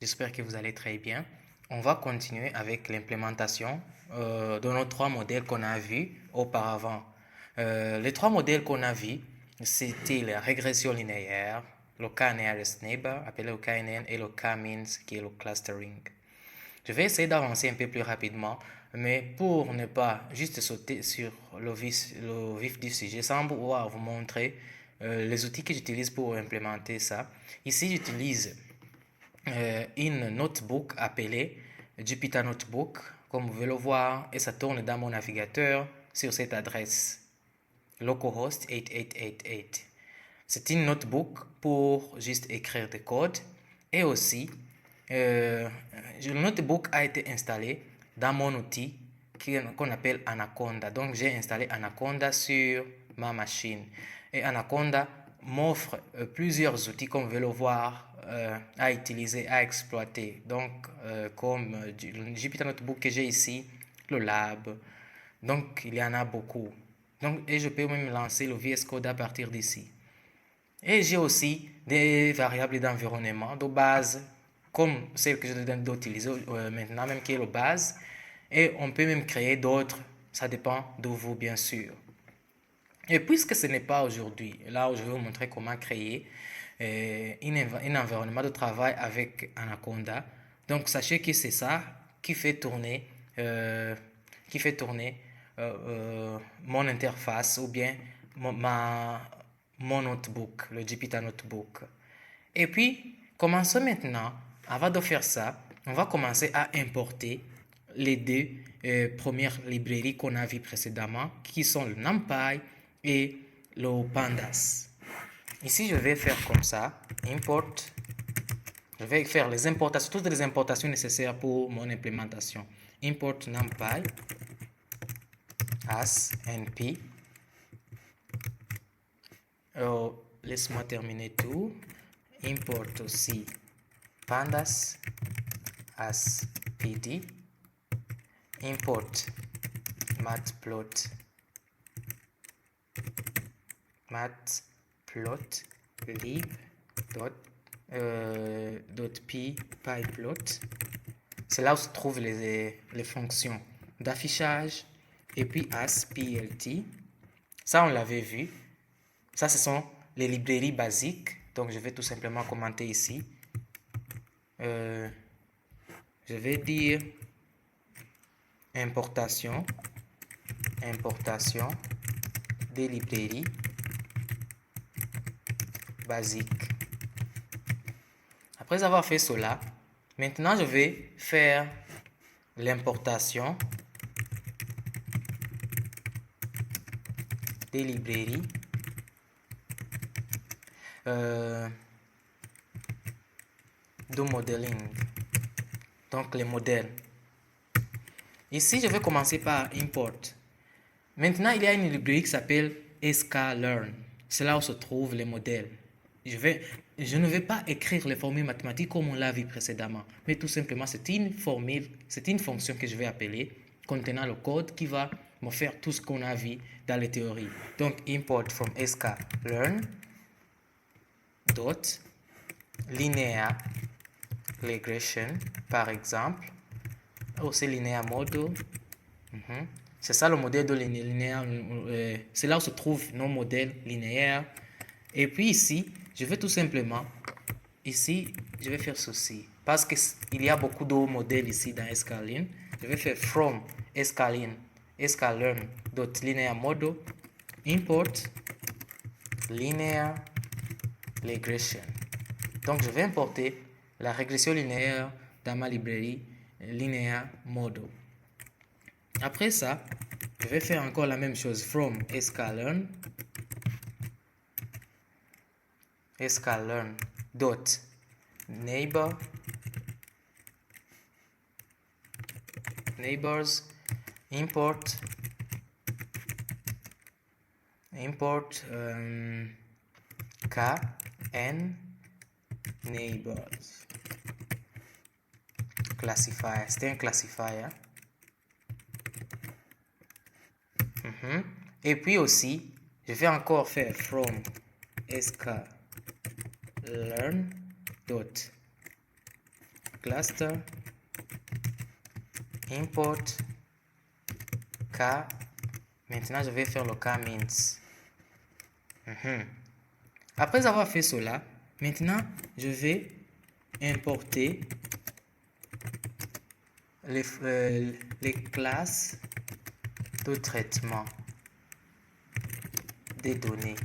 J'espère que vous allez très bien. On va continuer avec l'implémentation de nos trois modèles qu'on a vus auparavant. Les trois modèles qu'on a vus, c'était la régression linéaire, le K-nearest neighbor, appelé le KNN, et le K-means, qui est le clustering. Je vais essayer d'avancer un peu plus rapidement, mais pour ne pas juste sauter sur le vif du sujet, sans pouvoir vous montrer les outils que j'utilise pour implémenter ça. Ici, j'utilise une notebook appelée Jupyter Notebook, comme vous pouvez le voir, et ça tourne dans mon navigateur sur cette adresse localhost 8888. C'est une notebook pour juste écrire des codes et aussi le notebook a été installé dans mon outil qu'on appelle Anaconda. Donc j'ai installé Anaconda sur ma machine et Anaconda m'offre plusieurs outils comme vous pouvez le voir à utiliser, à exploiter. Donc comme le Jupyter Notebook que j'ai ici, le Lab. Donc il y en a beaucoup. Donc, et je peux même lancer le VS Code à partir d'ici. Et j'ai aussi des variables d'environnement de base, comme celle que je viens d'utiliser maintenant, même qui est la base. Et on peut même créer d'autres, ça dépend de vous bien sûr. Et puisque ce n'est pas aujourd'hui, là où je vais vous montrer comment créer un environnement de travail avec Anaconda. Donc sachez que c'est ça qui fait tourner, euh, qui fait tourner mon interface ou bien mon notebook, le Jupyter Notebook. Et puis, commençons maintenant. Avant de faire ça, on va commencer à importer les deux premières librairies qu'on a vues précédemment, qui sont le NumPy et le Pandas. Ici, je vais faire comme ça, import. Je vais faire les importations, toutes les importations nécessaires pour mon implémentation. Import NumPy as np. Laisse-moi terminer tout. Import aussi pandas as pd. Import matplotlib .pyplot. C'est là où se trouvent les fonctions d'affichage. Et puis as.plt. Ça, on l'avait vu. Ça, ce sont les librairies basiques. Donc, je vais tout simplement commenter ici. Je vais dire importation des librairies basiques. Après avoir fait cela, maintenant je vais faire l'importation des librairies de modeling. Donc les modèles. Ici, je vais commencer par import. Maintenant, il y a une librairie qui s'appelle sklearn. C'est là où se trouvent les modèles. Je ne vais pas écrire les formules mathématiques comme on l'a vu précédemment, mais tout simplement, c'est une formule, c'est une fonction que je vais appeler contenant le code qui va me faire tout ce qu'on a vu dans les théories. Donc, import from sklearn dot linear regression, par exemple. Oh, c'est linear model. C'est ça le modèle de linéaire. C'est là où se trouvent nos modèles linéaires. Et puis ici, je vais tout simplement, ici, je vais faire ceci. Parce qu'il y a beaucoup de modèles ici dans sklearn. Je vais faire from sklearn.linearModel import linear regression. Donc, je vais importer la régression linéaire dans ma librairie linear model. Après ça, je vais faire encore la même chose. From sklearn dot neighbors import kn neighbors classifier. C'est un classifier. Et puis aussi, je vais encore faire from sklearn dot cluster import k. Maintenant, je vais faire le k-means. Après avoir fait cela, maintenant, je vais importer les classes de traitement des données.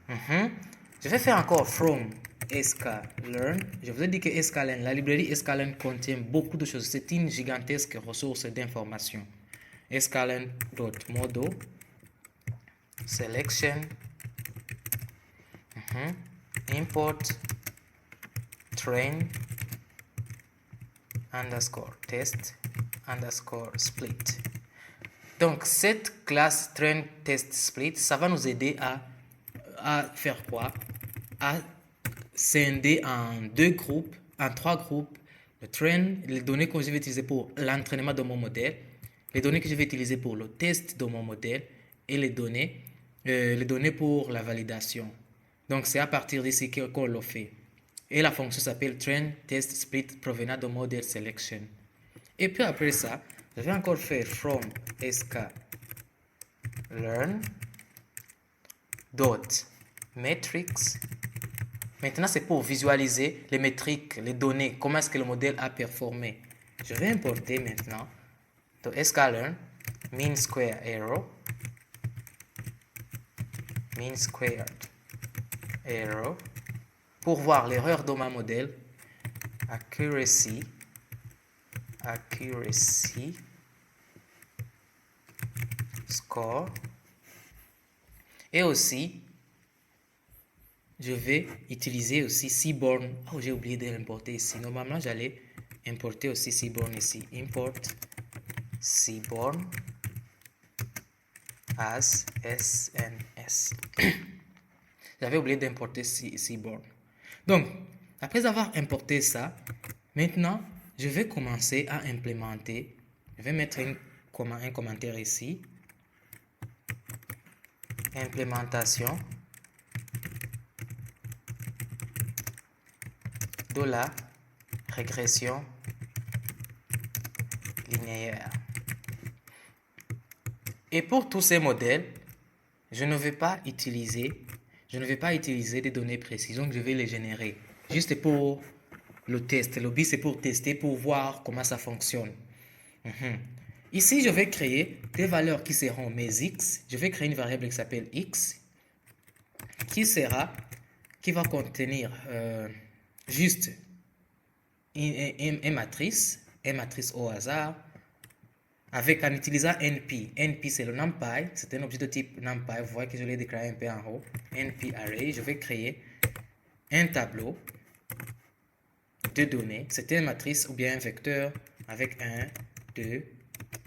Je vais faire encore from sklearn. Je vous ai dit que sklearn, la librairie sklearn contient beaucoup de choses. C'est une gigantesque ressource d'information. sklearn.modo selection import train underscore test underscore split. Donc cette classe train test split, ça va nous aider à faire quoi? À scinder en trois groupes, le train, les données que je vais utiliser pour l'entraînement de mon modèle, les données que je vais utiliser pour le test de mon modèle et les données pour la validation. Donc c'est à partir d'ici qu'on le fait. Et la fonction s'appelle train test split provenant de model selection. Et puis après ça, je vais encore faire from sklearn dot metrics. Maintenant, c'est pour visualiser les métriques, les données, comment est-ce que le modèle a performé. Je vais importer maintenant de sklearn mean square error, mean squared error, pour voir l'erreur de mon modèle, accuracy score, et aussi je vais utiliser aussi Seaborn. Oh, j'ai oublié de l'importer ici. Normalement, j'allais importer aussi Seaborn ici. Import Seaborn as SNS. J'avais oublié d'importer Seaborn. Donc, après avoir importé ça, maintenant, je vais commencer à implémenter. Je vais mettre un commentaire ici. Implémentation de la régression linéaire. Et pour tous ces modèles, je ne vais pas utiliser des données précises, donc je vais les générer juste pour le test. Le but c'est pour tester, pour voir comment ça fonctionne. Ici, je vais créer des valeurs qui seront mes x. Je vais créer une variable qui s'appelle x, qui va contenir juste une matrice au hasard, en utilisant np. np c'est le numpy, c'est un objet de type numpy. Vous voyez que je l'ai déclaré un peu en haut. np array, je vais créer un tableau de données. C'est une matrice ou bien un vecteur avec 1, 2,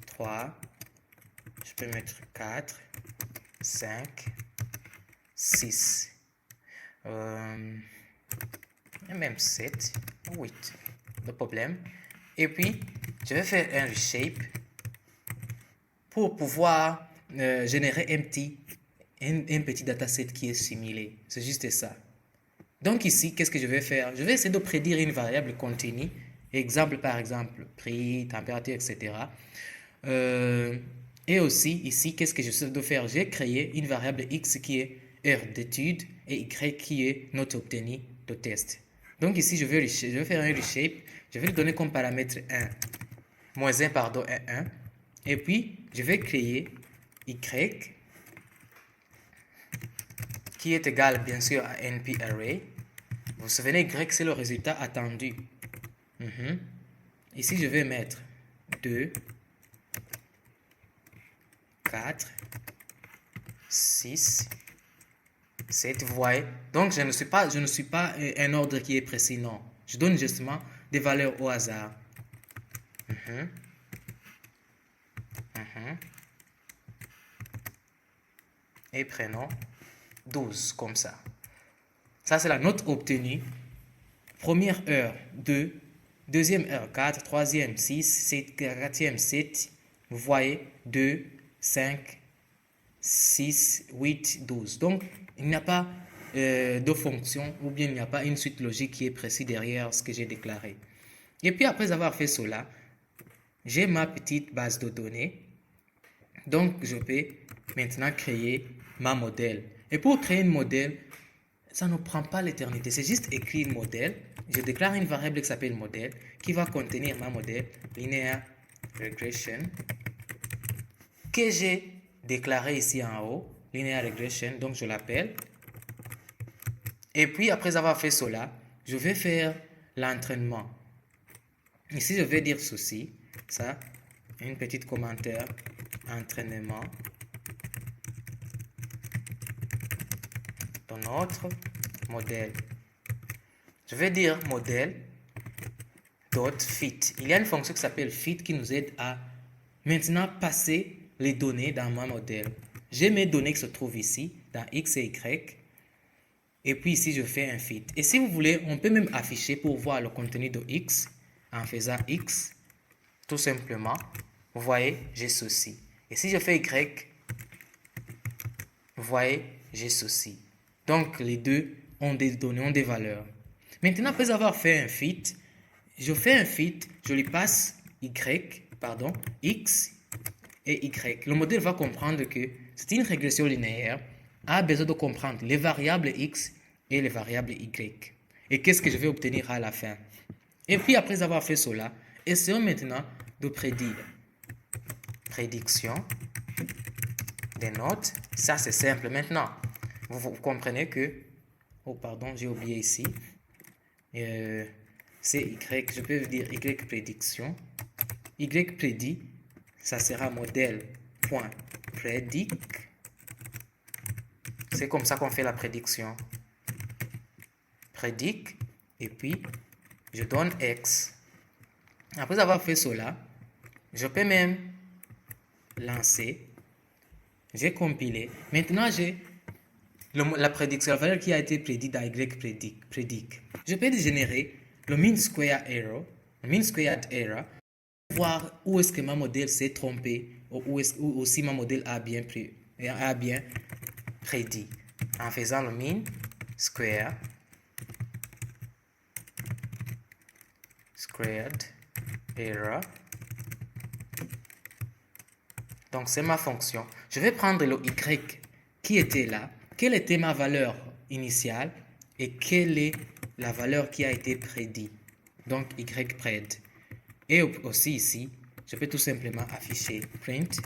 3, je peux mettre 4, 5, 6, et même 7, 8, le problème. Et puis, je vais faire un reshape pour pouvoir générer un petit dataset qui est simulé. C'est juste ça. Donc ici, qu'est-ce que je vais faire? Je vais essayer de prédire une variable continue. Exemple par exemple, prix, température, etc. Et aussi, ici, qu'est-ce que je sais de faire? J'ai créé une variable x qui est heure d'étude et y qui est note obtenue de test. Donc ici, je vais faire un reshape. Je vais lui donner comme paramètre 1, moins 1, pardon, 1. Et puis, je vais créer y qui est égal, bien sûr, à np_array. Vous vous souvenez, y, c'est le résultat attendu. Ici, je vais mettre 2, 4, 6, 7, vous voyez. Donc, je ne suis pas un ordre qui est précis, non. Je donne justement des valeurs au hasard. Et prénom 12, comme ça. Ça, c'est la note obtenue. Première heure, 2. Deuxième heure, 4. Troisième, 6. Quatrième, 7. Vous voyez, 2, 5, 6, 8, 12. Donc, il n'y a pas de fonctions ou bien il n'y a pas une suite logique qui est précise derrière ce que j'ai déclaré. Et puis après avoir fait cela, j'ai ma petite base de données. Donc je peux maintenant créer ma modèle. Et pour créer un modèle, ça ne prend pas l'éternité. C'est juste écrire modèle. Je déclare une variable qui s'appelle modèle qui va contenir ma modèle linear regression que j'ai déclaré ici en haut. Linear regression, donc je l'appelle. Et puis après avoir fait cela, je vais faire l'entraînement. Ici, je vais dire ceci, ça, une petite commentaire, entraînement de notre modèle. Je vais dire modèle dot fit. Il y a une fonction qui s'appelle fit qui nous aide à maintenant passer les données dans mon modèle. J'ai mes données qui se trouvent ici, dans X et Y. Et puis ici, je fais un fit. Et si vous voulez, on peut même afficher pour voir le contenu de X en faisant X. Tout simplement, vous voyez, j'ai ceci. Et si je fais Y, vous voyez, j'ai ceci. Donc, les deux ont des données, ont des valeurs. Maintenant, après avoir fait un fit, je fais un fit, je lui passe X et Y. Le modèle va comprendre que c'est une régression linéaire, a besoin de comprendre les variables X et les variables Y. Et qu'est-ce que je vais obtenir à la fin? Et puis, après avoir fait cela, essayons maintenant de prédire. Prédiction des notes. Ça, c'est simple. Maintenant, vous comprenez que... Oh, pardon, j'ai oublié ici. C'est Y. Je peux dire Y prédiction. Y prédit, ça sera modèle.predict. C'est comme ça qu'on fait la prédiction. Predict. Et puis, je donne X. Après avoir fait cela, je peux même lancer. J'ai compilé. Maintenant, j'ai la prédiction, la valeur qui a été prédite à Y prédict. Je peux générer le mean square error, le mean squared error, pour voir où est-ce que ma modèle s'est trompé ou aussi ma modèle a bien prédit. En faisant le mean squared error. Donc, c'est ma fonction. Je vais prendre le Y qui était là. Quelle était ma valeur initiale et quelle est la valeur qui a été prédite. Donc, Y pred. Et aussi ici, je peux tout simplement afficher print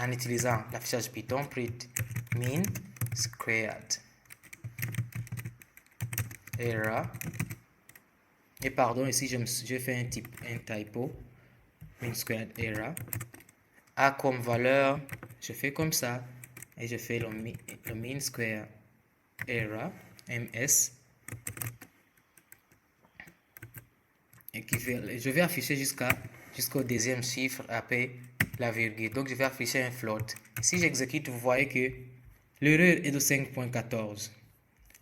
en utilisant l'affichage Python, print mean squared error. Et pardon, ici, je fais un typo. Mean squared error a comme valeur, je fais comme ça et je fais le mean square error ms et je vais afficher jusqu'au deuxième chiffre après la virgule. Donc je vais afficher un float. Si j'exécute, vous voyez que l'erreur est de 5.14.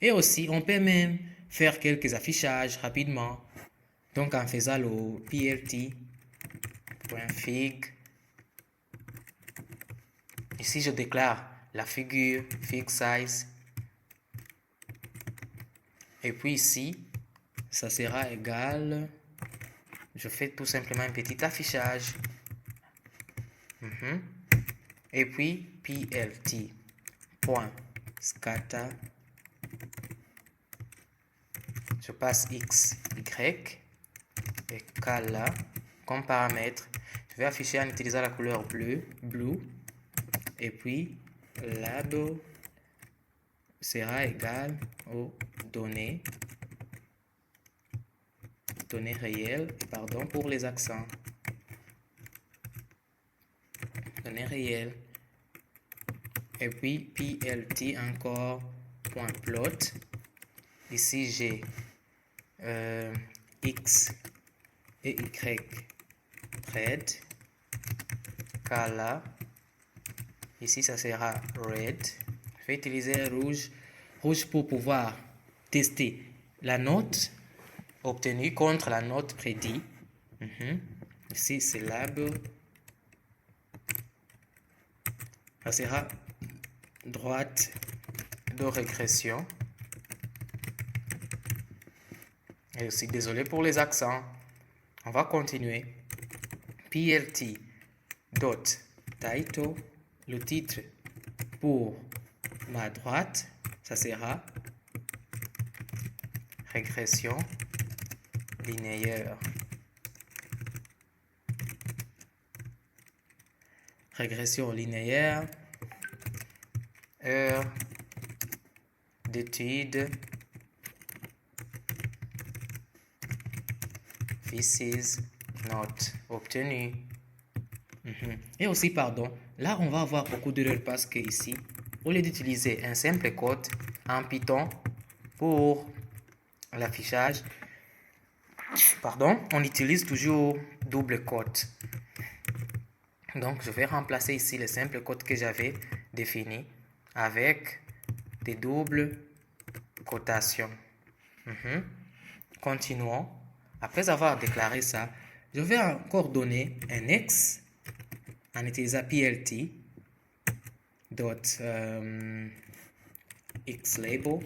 Et aussi on peut même faire quelques affichages rapidement, donc en faisant le plt.fig. Ici, je déclare la figure fig size. Et puis ici, ça sera égal. Je fais tout simplement un petit affichage. Et puis, plt.scatter. Je passe x, y et là comme paramètre. Je vais afficher en utilisant la couleur blue. Et puis, lab sera égal aux données réelles, pardon pour les accents. Données réelles. Et puis, plt encore .plot. Ici, j'ai x et y pred. Là. Ici, ça sera red. Je vais utiliser rouge pour pouvoir tester la note obtenue contre la note prédite. Ici, c'est lab. Ça sera droite de régression. Et aussi, désolé pour les accents. On va continuer. PLT dot title, le titre pour ma droite, ça sera régression linéaire. Régression linéaire, heure d'étude, pieces not obtenu. Et aussi, pardon, là on va avoir beaucoup d'erreurs parce que ici, au lieu d'utiliser un simple code en Python pour l'affichage, pardon, on utilise toujours double code. Donc je vais remplacer ici le simple code que j'avais défini avec des doubles cotations. Continuons. Après avoir déclaré ça, je vais encore donner un X en utilisant PLT dot xlabel,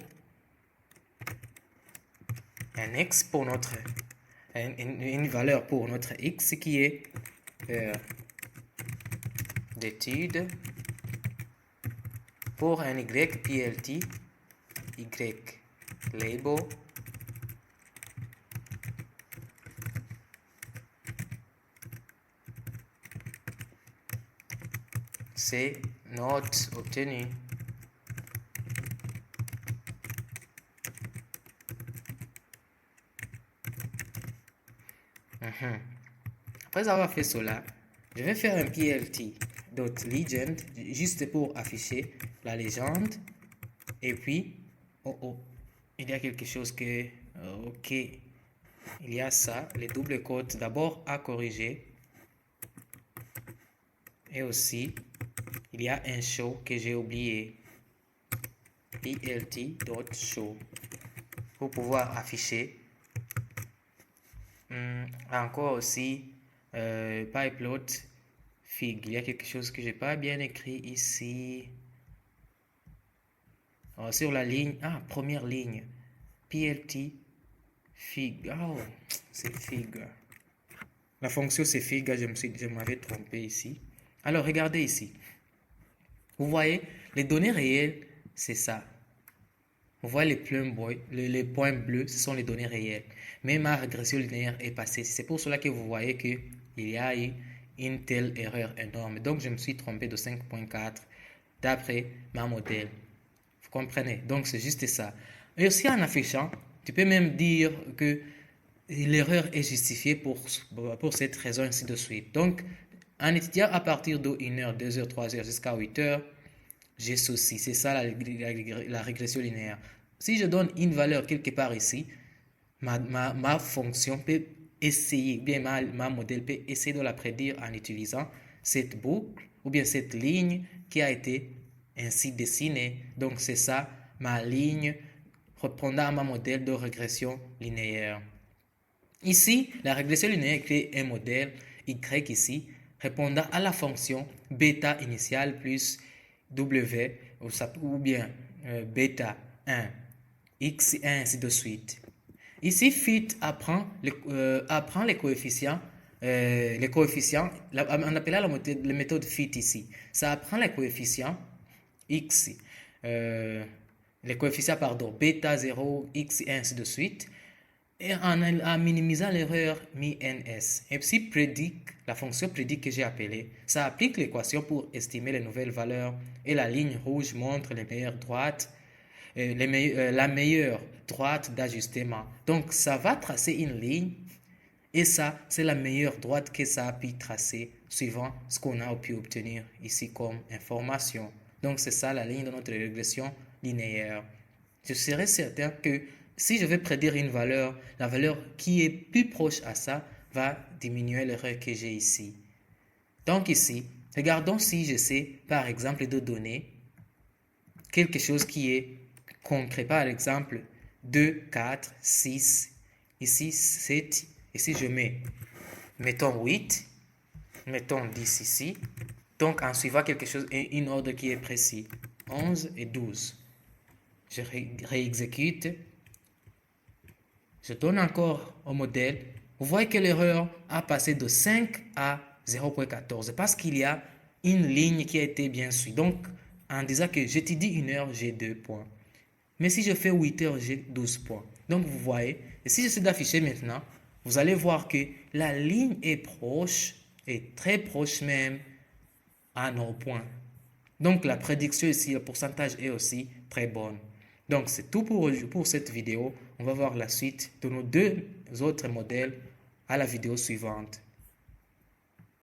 un X pour notre une valeur pour notre X qui est d'étude pour un Y PLT Y label c'est not obtenu. Après avoir fait cela, je vais faire un PLT.legend juste pour afficher la légende. Et puis, il y a quelque chose que, ok, il y a ça, les doubles cotes d'abord à corriger. Et aussi, il y a un show que j'ai oublié, plt.show, pour pouvoir afficher. Encore aussi, pyplot fig. Il y a quelque chose que j'ai pas bien écrit ici. Sur la ligne, première ligne, plt fig. Oh, c'est fig. La fonction c'est fig. Je m'avais trompé ici. Alors regardez ici. Vous voyez, les données réelles, c'est ça. Vous voyez les points bleus, ce sont les données réelles. Mais ma régression linéaire est passée. C'est pour cela que vous voyez qu'il y a eu une telle erreur énorme. Donc, je me suis trompé de 5.4 d'après ma modèle. Vous comprenez? Donc, c'est juste ça. Et aussi, en affichant, tu peux même dire que l'erreur est justifiée pour cette raison, ainsi de suite. Donc, en étudiant à partir de 1h, 2h, 3h jusqu'à 8h, j'ai ceci. C'est ça la régression linéaire. Si je donne une valeur quelque part ici, ma fonction peut essayer, bien ma modèle peut essayer de la prédire en utilisant cette boucle ou bien cette ligne qui a été ainsi dessinée. Donc c'est ça ma ligne répondant à ma modèle de régression linéaire. Ici, la régression linéaire crée un modèle Y ici répondant à la fonction bêta initiale plus W ou bien bêta 1, X et ainsi de suite. Ici, fit apprend les coefficients. On appelle la méthode fit ici. Ça apprend les coefficients X, bêta 0, X et ainsi de suite. Et en minimisant l'erreur mi-ns. Et puis la fonction prédict que j'ai appelée, ça applique l'équation pour estimer les nouvelles valeurs. Et la ligne rouge montre les meilleures droites, la meilleure droite d'ajustement. Donc ça va tracer une ligne et ça c'est la meilleure droite que ça a pu tracer suivant ce qu'on a pu obtenir ici comme information. Donc c'est ça la ligne de notre régression linéaire. Je serais certain que si je vais prédire une valeur, la valeur qui est plus proche à ça va diminuer l'erreur que j'ai ici. Donc ici, regardons si j'essaie par exemple de donner quelque chose qui est concret. Par exemple, 2, 4, 6, ici 7, ici je mettons 8, mettons 10 ici. Donc en suivant quelque chose, une ordre qui est précis, 11 et 12. Je réexécute. Je donne encore au modèle. Vous voyez que l'erreur a passé de 5 à 0.14 parce qu'il y a une ligne qui a été bien suivie. Donc, en disant que j'étudie 1 heure, j'ai 2 points. Mais si je fais 8 heures, j'ai 12 points. Donc, vous voyez, et si j'essaie d'afficher maintenant, vous allez voir que la ligne est proche, est très proche même à nos points. Donc, la prédiction ici, le pourcentage est aussi très bonne. Donc, c'est tout pour cette vidéo. On va voir la suite de nos deux autres modèles à la vidéo suivante.